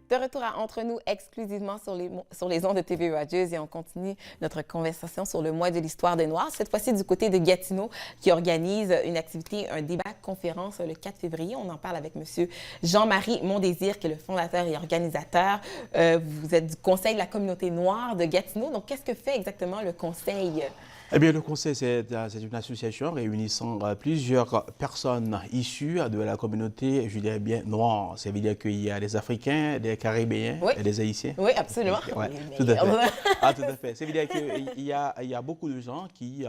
de retour à Entre nous exclusivement sur les ondes de TV Rogers et on continue notre conversation sur le mois de l'histoire des Noirs. Cette fois-ci du côté de Gatineau qui organise une activité, un débat conférence le 4 février. On en parle avec M. Jean-Marie Mondésir qui est le fondateur et organisateur. Vous êtes du Conseil de la communauté noire de Gatineau. Donc, qu'est-ce que fait exactement le Conseil? Eh bien, le Conseil, c'est une association réunissant plusieurs personnes issues de la communauté, je dirais bien, noire. Ça veut dire qu'il y a des Africains, des Caribéens Oui. et des Haïtiens. Oui, absolument. Ouais, tout à fait. Ah, tout à fait. Ça veut dire qu'il y a beaucoup de gens qui...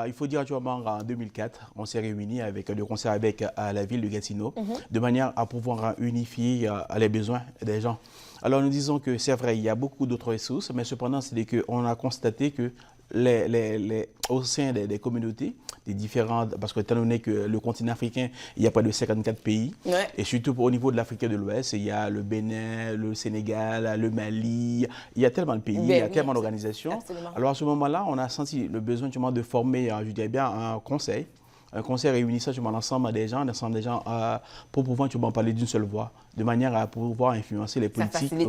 il faut dire actuellement en 2004, on s'est réunis avec le conseil avec la ville de Gatineau, de manière à pouvoir unifier les besoins des gens. Alors nous disons que c'est vrai, il y a beaucoup d'autres ressources, mais cependant, c'est qu'on a constaté que au sein des communautés, des différentes, parce que étant donné que le continent africain, il y a près de 54 pays, Ouais. et surtout au niveau de l'Afrique de l'Ouest, il y a le Bénin, le Sénégal, le Mali, il y a tellement de pays, il y a tellement d'organisations. Alors à ce moment-là, on a senti le besoin justement de former, je dirais bien, un conseil réunissant l'ensemble des gens pour pouvoir parler d'une seule voix, de manière à pouvoir influencer les politiques. Ça facilite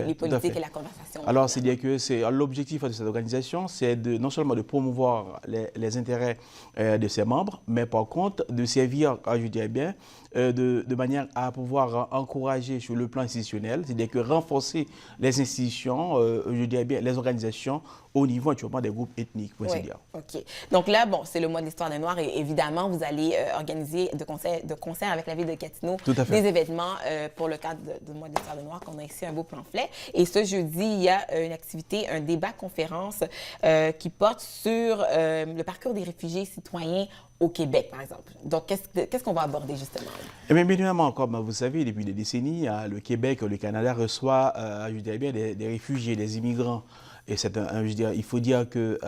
les politiques et la conversation. Alors, c'est-à-dire que l'objectif de cette organisation, c'est non seulement de promouvoir les intérêts de ses membres, mais par contre de servir, je dirais bien, de manière à pouvoir encourager sur le plan institutionnel, c'est-à-dire que renforcer les institutions, je dirais bien, les organisations au niveau actuellement des groupes ethniques. Oui, OK. Donc là, bon, c'est le mois de l'histoire des Noirs et évidemment, vous allez organiser de concert avec la ville de Gatineau des événements pour le cadre du mois de l'histoire des Noirs qu'on a ici un beau pamphlet. Et ce jeudi, il y a une activité, un débat conférence qui porte sur le parcours des réfugiés citoyens au Québec, par exemple. Donc, qu'est-ce qu'on va aborder justement? Eh bien, évidemment, comme vous savez, depuis des décennies, le Québec, le Canada reçoit, je dirais bien, des réfugiés, des immigrants. Et il faut dire que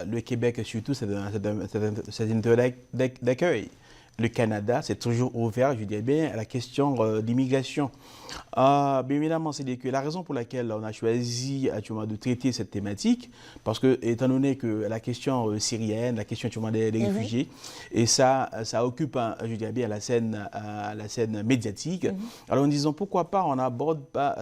le Québec, surtout, c'est une terre d'accueil. Le Canada, c'est toujours ouvert, je dirais bien, à la question d'immigration. Bien évidemment, c'est que la raison pour laquelle on a choisi de traiter cette thématique, parce que, étant donné que la question syrienne, la question des réfugiés, et ça occupe, je dirais bien, la scène médiatique. Alors, nous disons pourquoi on n'aborde pas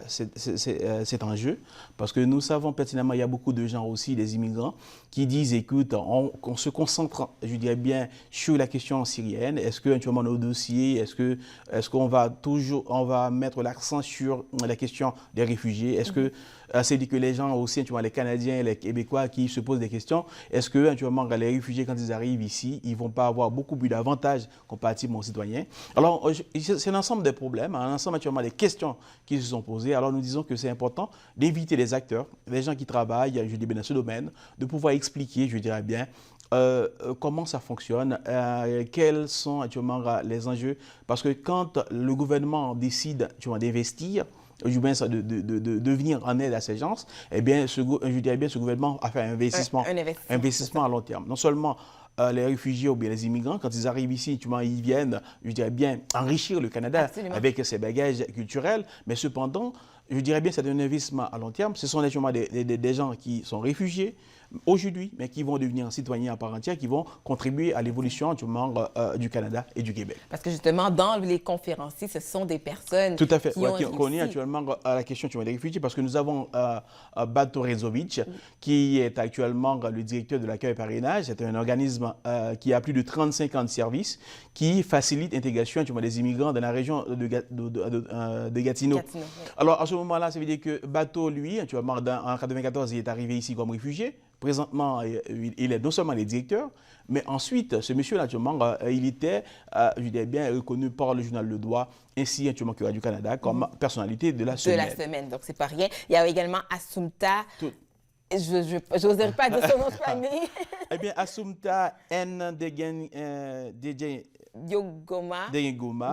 cet enjeu, parce que nous savons pertinemment, il y a beaucoup de gens aussi, des immigrants, qui disent, écoute, on se concentre, je dirais bien, sur la question syrienne. Est-ce que nos dossiers, est-ce qu'on va mettre l'accent sur la question des réfugiés? Est-ce que c'est dit que les gens aussi, les Canadiens, les Québécois qui se posent des questions, est-ce que les réfugiés, quand ils arrivent ici, ils ne vont pas avoir beaucoup plus d'avantages comparativement aux citoyens? Alors, c'est l'ensemble des problèmes, un ensemble des questions qui se sont posées. Alors, nous disons que c'est important d'éviter les acteurs, les gens qui travaillent, je dis bien, dans ce domaine, de pouvoir expliquer, je dirais bien, comment ça fonctionne, quels sont actuellement les enjeux. Parce que quand le gouvernement décide d'investir, de venir en aide à ces gens, eh bien, je dirais bien, ce gouvernement a fait un investissement à long terme. Non seulement les réfugiés ou bien les immigrants, quand ils arrivent ici, ils viennent, je dirais bien, enrichir le Canada avec ses bagages culturels, mais cependant, je dirais bien, c'est un investissement à long terme. Ce sont des gens qui sont réfugiés aujourd'hui, mais qui vont devenir citoyens à part entière, qui vont contribuer à l'évolution du Canada et du Québec. Parce que justement, dans les conférenciers, ce sont des personnes tout à fait, qui ont connaît actuellement la question des réfugiés, parce que nous avons Bato Rezovic, qui est actuellement le directeur de l'accueil et parrainage. C'est un organisme qui a plus de 35 ans de service, qui facilite l'intégration des immigrants dans la région de Gatineau. Alors, à ce moment-là, ça veut dire que Bato, lui, actuellement, en 1994, il est arrivé ici comme réfugié. Présentement, il est non seulement le directeur, mais ensuite, ce monsieur, naturellement, il était, je dirais bien, reconnu par le journal Le Droit, ainsi que Radio-Canada, comme personnalité de la semaine. Donc, c'est pas rien. Il y a également Assumpta. Je n'oserais pas dire son nom de famille. Eh bien, Assumpta N. Yogoma.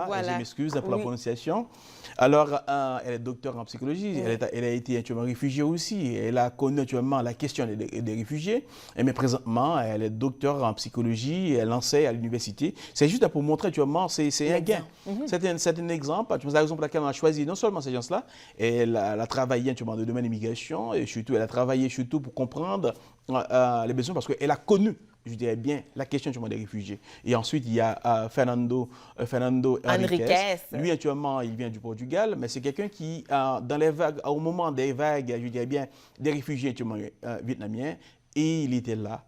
Voilà. Je m'excuse pour la prononciation. Alors, elle est docteur en psychologie. Elle a été réfugiée aussi. Elle a connu actuellement la question des réfugiés. Mais présentement, elle est docteur en psychologie. Elle enseigne à l'université. C'est juste pour montrer actuellement, c'est un gain. C'est un exemple. C'est la raison pour laquelle on a choisi non seulement ces gens-là, elle a travaillé dans le domaine de l'immigration et surtout, elle a travaillé surtout pour comprendre les besoins parce qu'elle a connu je dirais bien, la question des réfugiés. Et ensuite, il y a Fernando Henriquez. Lui, actuellement, il vient du Portugal, mais c'est quelqu'un qui, dans les vagues, au moment des vagues, je dirais bien, des réfugiés vietnamiens, et il était là.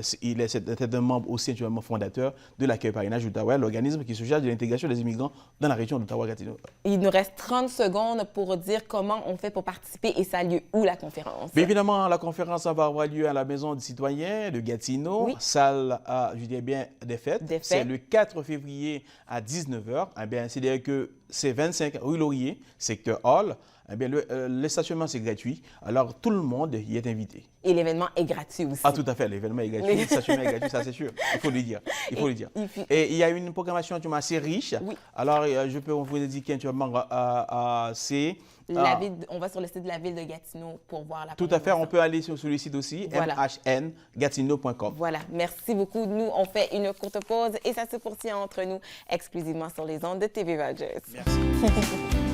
C'est un membre aussi actuellement fondateur de l'accueil parrainage d'Ottawa, l'organisme qui se charge de l'intégration des immigrants dans la région d'Ottawa-Gatineau. Il nous reste 30 secondes pour dire comment on fait pour participer et ça a lieu où la conférence? Bien évidemment, la conférence va avoir lieu à la Maison des citoyens de Gatineau, salle, je dirais bien, des fêtes. C'est le 4 février à 19h. Eh bien, c'est-à-dire que c'est 25 rue Laurier, secteur Hall. Eh bien, le stationnement, c'est gratuit. Alors, tout le monde y est invité. Et l'événement est gratuit aussi. Ah, tout à fait. L'événement est gratuit. Le stationnement est gratuit, ça, c'est sûr. Il faut le dire. Il faut le dire. Et il y a une programmation assez riche. Oui. Alors, je peux vous indiquer actuellement, c'est... on va sur le site de la ville de Gatineau pour voir la Tout à fait. On peut aller sur le site aussi, mhngatineau.com. Voilà. Merci beaucoup. Nous, on fait une courte pause et ça se poursuit entre nous exclusivement sur les ondes de TV Rogers. Merci.